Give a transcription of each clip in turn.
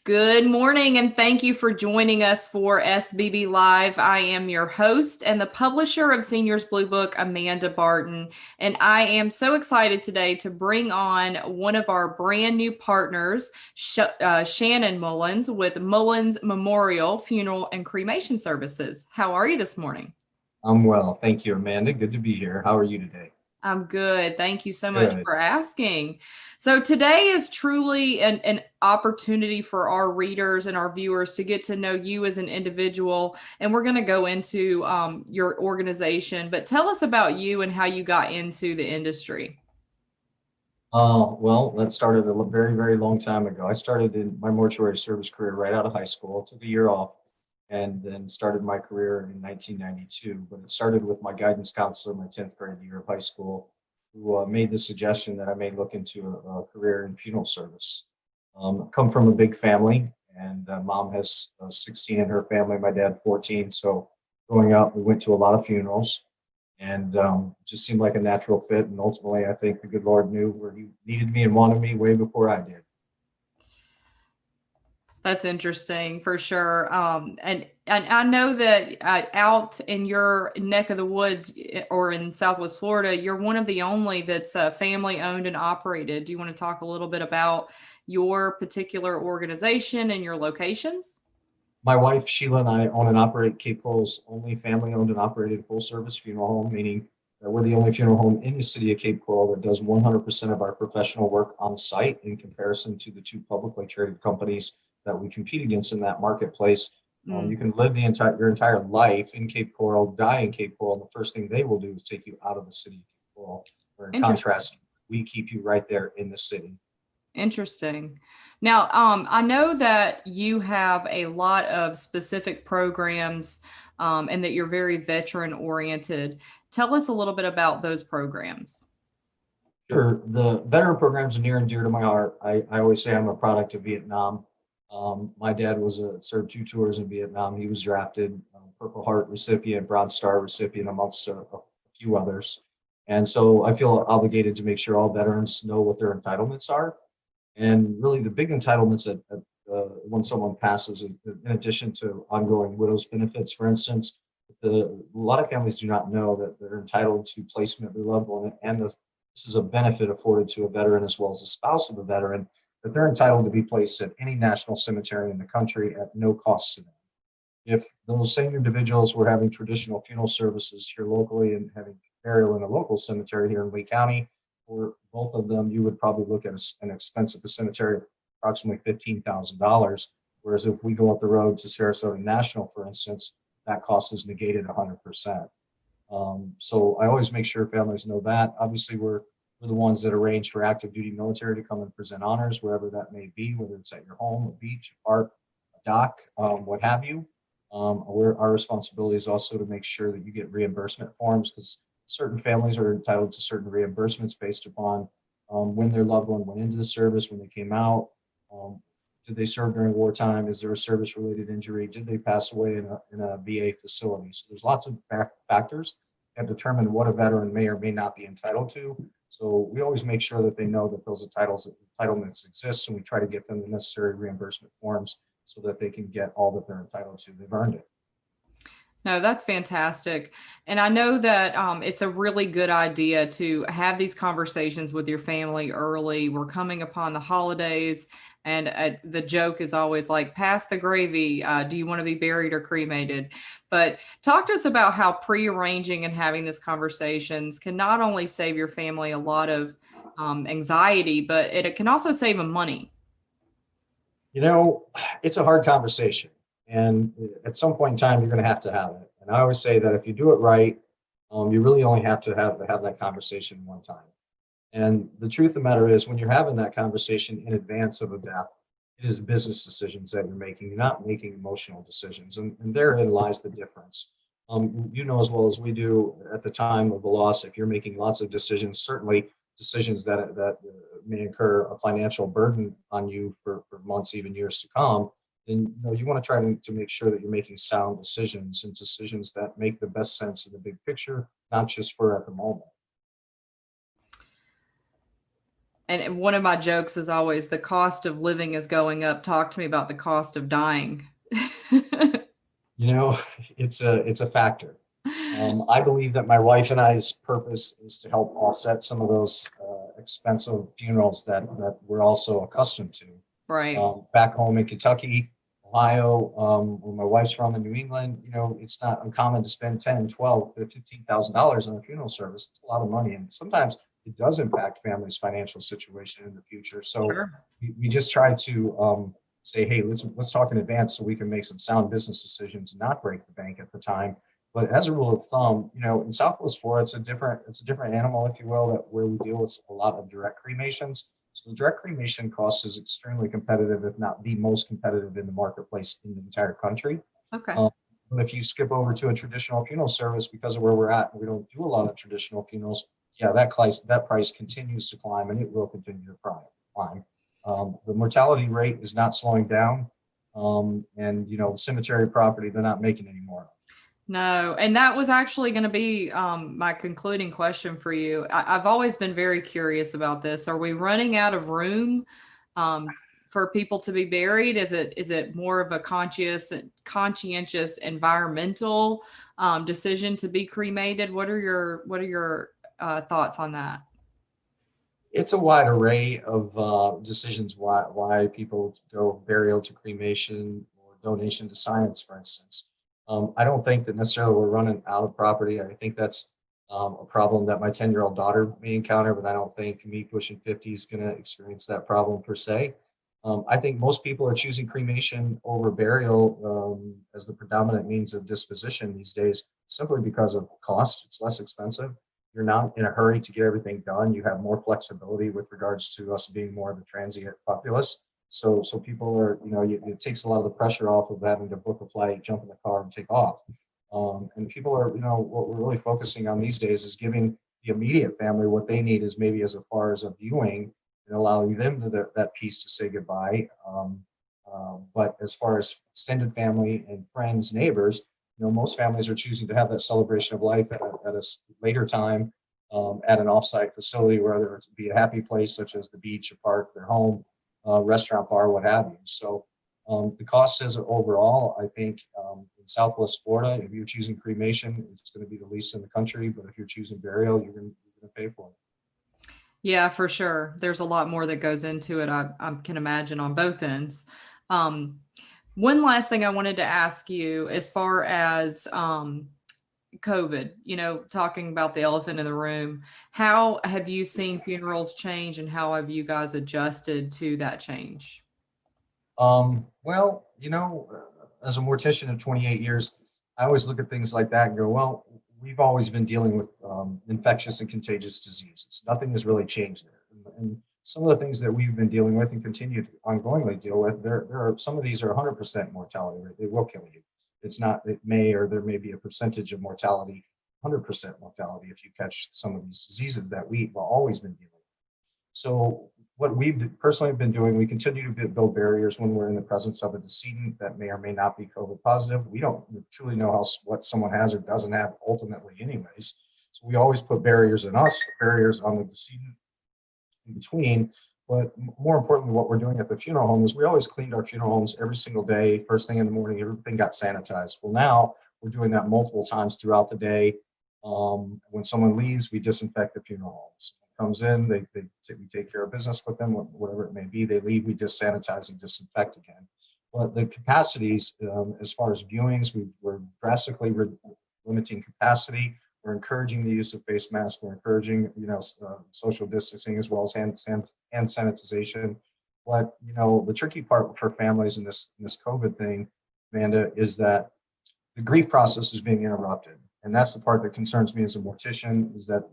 Good morning, and thank you for joining us for SBB Live. I am your host and the publisher of Seniors Blue Book, Amanda Barton, and I am so excited today to bring on one of our brand new partners, Shannon Mullins with Mullins Memorial Funeral and Cremation Services. How are you this morning? I'm well. Thank you, Amanda. Good to be here. How are you today? I'm good. Thank you so much Good. for asking. So today is truly an opportunity for our readers and our viewers to get to know you as an individual. And we're going to go into your organization, but tell us about you and how you got into the industry. Well, that started a very, very long time ago. I started in my mortuary service career right out of high school, took a year off, and then started my career in 1992. But it started with my guidance counselor my 10th grade year of high school, who made the suggestion that I may look into a career in funeral service. I come from a big family, and mom has 16 in her family, my dad 14. So growing up, we went to a lot of funerals and just seemed like a natural fit. And ultimately, I think the good Lord knew where He needed me and wanted me way before I did. That's interesting for sure. And I know that out in your neck of the woods or in Southwest Florida, you're one of the only that's family owned and operated. Do you want to talk a little bit about your particular organization and your locations? My wife Sheila and I own and operate Cape Coral's only family-owned and operated full-service funeral home, meaning that we're the only funeral home in the city of Cape Coral that does 100% of our professional work on site in comparison to the two publicly traded companies that we compete against in that marketplace. You Mm, can live your entire life in Cape Coral, die in Cape Coral, and the first thing they will do is take you out of the city of Cape Coral. Where in interesting. contrast, we keep you right there in the city. Interesting. Now, I know that you have a lot of specific programs and that you're very veteran oriented. Tell us a little bit about those programs. Sure. The veteran programs are near and dear to my heart. I always say I'm a product of Vietnam. My dad served 2 tours in Vietnam. He was drafted, Purple Heart recipient, Bronze Star recipient, amongst a few others. And so I feel obligated to make sure all veterans know what their entitlements are. And really, the big entitlements when someone passes, in addition to ongoing widow's benefits, for instance, a lot of families do not know that they're entitled to placement of their loved one, and this is a benefit afforded to a veteran as well as a spouse of a veteran, that they're entitled to be placed at any national cemetery in the country at no cost to them. If those same individuals were having traditional funeral services here locally and having burial in a local cemetery here in Lee County, for both of them, you would probably look at an expense at the cemetery of approximately $15,000. Whereas if we go up the road to Sarasota National, for instance, that cost is negated 100%. So I always make sure families know that. Obviously, we're the ones that arrange for active duty military to come and present honors wherever that may be, whether it's at your home, a beach, a park, a dock, what have you. Our responsibility is also to make sure that you get reimbursement forms, because certain families are entitled to certain reimbursements based upon when their loved one went into the service, when they came out. Um, did they serve during wartime? Is there a service-related injury? Did they pass away in a VA facility? So there's lots of factors that determine what a veteran may or may not be entitled to. So we always make sure that they know that those entitlements exist, and we try to get them the necessary reimbursement forms so that they can get all that they're entitled to. They've earned it. No, that's fantastic. And I know that it's a really good idea to have these conversations with your family early. We're coming upon the holidays, and the joke is always like, pass the gravy. Do you want to be buried or cremated? But talk to us about how pre-arranging and having these conversations can not only save your family a lot of anxiety, but it can also save them money. You know, it's a hard conversation. And at some point in time, you're going to have it. And I always say that if you do it right, you really only have to have that conversation one time. And the truth of the matter is, when you're having that conversation in advance of a death, it is business decisions that you're making. You're not making emotional decisions. And therein lies the difference. You know as well as we do, at the time of a loss, if you're making lots of decisions, certainly decisions that may incur a financial burden on you for months, even years to come, then you want to try to make sure that you're making sound decisions and decisions that make the best sense of the big picture, not just for at the moment. And one of my jokes is always the cost of living is going up. Talk to me about the cost of dying. You know, it's a factor. I believe that my wife and I's purpose is to help offset some of those expensive funerals that we're also accustomed to. Right. Back home in Kentucky, Ohio, where my wife's from in New England, you know, it's not uncommon to spend 10, 12, $15,000 on a funeral service. It's a lot of money. And sometimes it does impact families' financial situation in the future. So Sure. we just try to say, hey, let's talk in advance so we can make some sound business decisions, not break the bank at the time. But as a rule of thumb, you know, in Southwest Florida, it's a different animal, if you will, that where we deal with a lot of direct cremations. So the direct cremation cost is extremely competitive, if not the most competitive in the marketplace in the entire country. Okay. Um, but if you skip over to a traditional funeral service, because of where we're at, we don't do a lot of traditional funerals. Yeah, that price continues to climb, and it will continue to climb. The mortality rate is not slowing down, and you know, the cemetery property they're not making any more. No, and that was actually going to be my concluding question for you. I've always been very curious about this. Are we running out of room um, for people to be buried? Is it more of a conscientious environmental decision to be cremated? What are your thoughts on that? It's a wide array of decisions why people go burial to cremation or donation to science, for instance. I don't think that necessarily we're running out of property. I think that's a problem that my 10-year-old daughter may encounter, but I don't think me pushing 50 is going to experience that problem per se. I think most people are choosing cremation over burial as the predominant means of disposition these days, simply because of cost. It's less expensive. You're not in a hurry to get everything done. You have more flexibility with regards to us being more of a transient populace. So people are, you know, it takes a lot of the pressure off of having to book a flight, jump in the car, and take off. And people are, you know, what we're really focusing on these days is giving the immediate family what they need is maybe as far as a viewing and allowing them that piece to say goodbye. But as far as extended family and friends, neighbors, you know, most families are choosing to have that celebration of life at a later time at an offsite facility, whether it be a happy place such as the beach, a park, their home, restaurant, bar, what have you. So the cost is overall, I think in Southwest Florida, if you're choosing cremation, it's going to be the least in the country. But if you're choosing burial, you're going to pay for it. Yeah, for sure. There's a lot more that goes into it. I can imagine on both ends. Um, One last thing I wanted to ask you as far as COVID, talking about the elephant in the room, how have you seen funerals change and how have you guys adjusted to that change? Well, you know, as a mortician of 28 years, I always look at things like that and go, well, we've always been dealing with infectious and contagious diseases. Nothing has really changed there. And some of the things that we've been dealing with and continue to ongoingly deal with, there are some of these are 100% mortality rate. They will kill you. It's not, it may, or there may be a percentage of mortality, 100% mortality if you catch some of these diseases that we've always been dealing with. So what we've personally been doing, we continue to build barriers when we're in the presence of a decedent that may or may not be COVID positive. We don't truly know what someone has or doesn't have ultimately anyways. So we always put barriers in us, barriers on the decedent in between. But more importantly, what we're doing at the funeral home is we always cleaned our funeral homes every single day. First thing in the morning, everything got sanitized. Well, now we're doing that multiple times throughout the day. When someone leaves, we disinfect the funeral homes. Comes in, we take care of business with them, whatever it may be. They leave, we just sanitize and disinfect again. But the capacities, as far as viewings, we're drastically limiting capacity. We're encouraging the use of face masks. We're encouraging, social distancing as well as hand sanitization. But the tricky part for families in this COVID thing, Amanda, is that the grief process is being interrupted. And that's the part that concerns me as a mortician, is that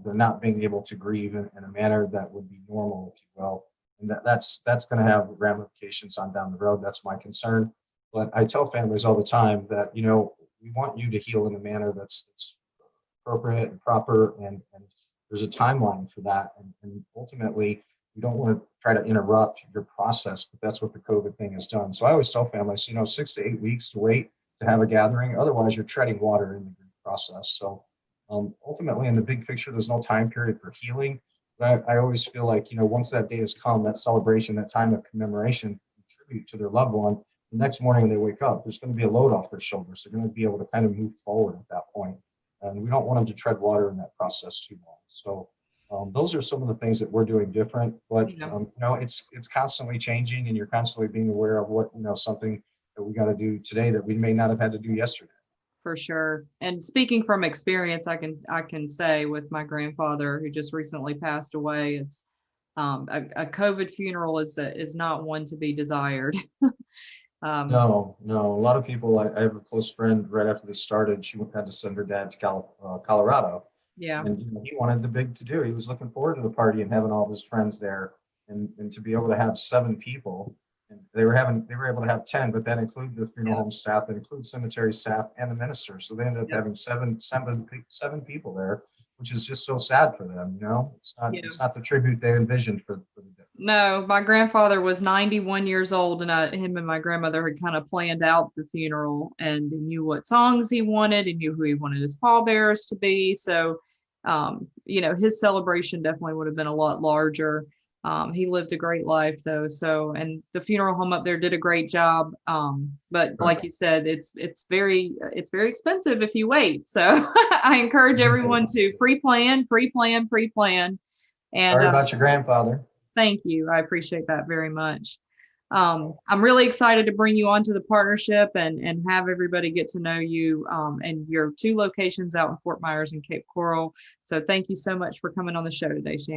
they're not being able to grieve in a manner that would be normal, if you will. And that's going to have ramifications on down the road. That's my concern. But I tell families all the time that we want you to heal in a manner that's appropriate and proper, and there's a timeline for that. And ultimately, we don't want to try to interrupt your process, but that's what the COVID thing has done. So I always tell families, 6 to 8 weeks to wait to have a gathering. Otherwise, you're treading water in the grief process. So ultimately, in the big picture, there's no time period for healing. But I always feel like, once that day has come, that celebration, that time of commemoration, tribute to their loved one, the next morning when they wake up, there's going to be a load off their shoulders. They're going to be able to kind of move forward at that point. And we don't want them to tread water in that process too long. So those are some of the things that we're doing different. But You know, it's constantly changing, and you're constantly being aware of what something that we got to do today that we may not have had to do yesterday. for sure. And speaking from experience, I can say with my grandfather who just recently passed away, it's a COVID funeral is not one to be desired. Um, No, no. A lot of people. I have a close friend. Right after this started, she had to send her dad to Colorado, yeah, and he wanted the big to do. He was looking forward to the party and having all of his friends there, and to be able to have 7 people. And they were able to have 10, but that included the funeral yeah, home staff, that includes cemetery staff and the minister. So they ended up yeah, having seven people there, which is just so sad for them. yeah. It's not the tribute they envisioned for the day. No, my grandfather was 91 years old, and him and my grandmother had kind of planned out the funeral and knew what songs he wanted and knew who he wanted his pallbearers to be. So, his celebration definitely would have been a lot larger. He lived a great life though. So, and the funeral home up there did a great job. But Right. like you said, it's very expensive if you wait. So I encourage everyone to pre-plan, pre-plan, pre-plan. And Sorry about your grandfather. thank you. I appreciate that very much. I'm really excited to bring you onto the partnership and have everybody get to know you and your 2 locations out in Fort Myers and Cape Coral. So thank you so much for coming on the show today, Shannon.